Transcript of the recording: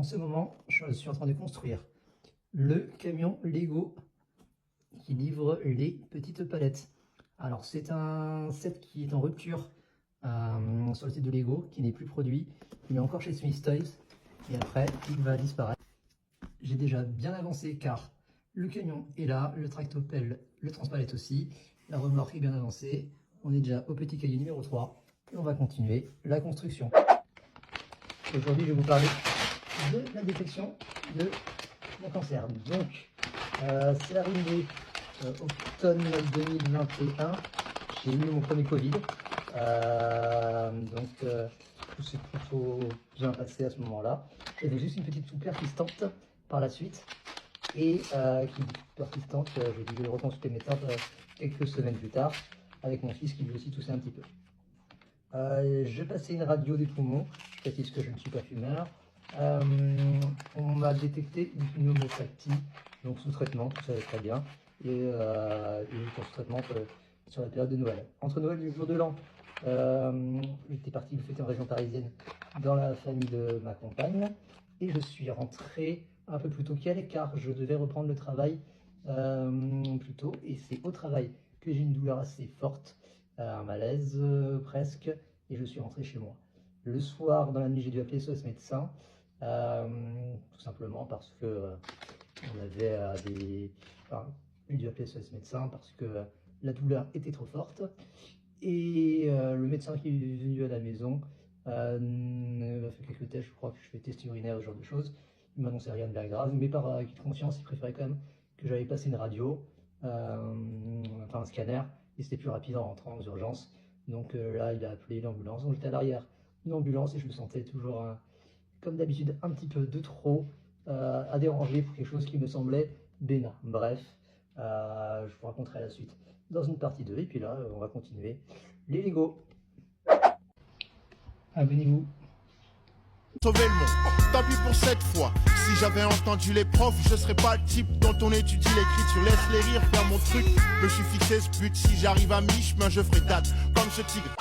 En ce moment, je suis en train de construire le camion Lego qui livre les petites palettes. Alors c'est un set qui est en rupture sur le site de Lego, qui n'est plus produit. Il est encore chez Smith Toys et après il va disparaître. J'ai déjà bien avancé car le camion est là, le tractopelle, le transpalette aussi, la remorque est bien avancée. On est déjà au petit cahier numéro 3 et on va continuer la construction. Aujourd'hui je vais vous parler de la détection de la cancer. Donc c'est arrivé automne 2021, j'ai eu mon premier Covid, tout s'est plutôt bien passé à ce moment-là. J'avais juste une petite toux persistante par la suite, et qui dit persistante, j'ai dû reconsulter le médecin quelques semaines plus tard, avec mon fils qui lui aussi toussait un petit peu. Je passais une radio des poumons, je précise que je ne suis pas fumeur. On m'a détecté une pneumopathie, donc sous traitement, tout ça va très bien, et pour sous traitement sur la période de Noël. Entre Noël et le jour de l'an, j'étais parti le fêter en région parisienne dans la famille de ma compagne, et je suis rentré un peu plus tôt qu'elle car je devais reprendre le travail plus tôt, et c'est au travail que j'ai une douleur assez forte, un malaise presque, et je suis rentré chez moi. Le soir, dans la nuit, j'ai dû appeler SOS médecin, tout simplement parce que on avait j'ai dû appeler SOS médecin parce que la douleur était trop forte, et le médecin qui est venu à la maison m'a fait quelques tests, je crois que je fais test urinaire, ce genre de choses. Il m'annonçait rien de bien grave, mais par acquis de conscience, il préférait quand même que j'aille passer une radio, enfin un scanner, et c'était plus rapide en rentrant aux urgences. Donc là, il a appelé l'ambulance. Donc j'étais à l'arrière d'une ambulance et je me sentais toujours, comme d'habitude, un petit peu de trop à déranger pour quelque chose qui me semblait bénin. Bref, je vous raconterai la suite dans une partie 2. Et puis là, on va continuer les Lego. Abonnez-vous. Sauver le monde, tant pis pour cette fois. Si j'avais entendu les profs, je serais pas le type dont on étudie l'écriture. Laisse les rires faire mon truc, me suis fixé ce but. Si j'arrive à mi-chemin, je ferai date comme ce tigre.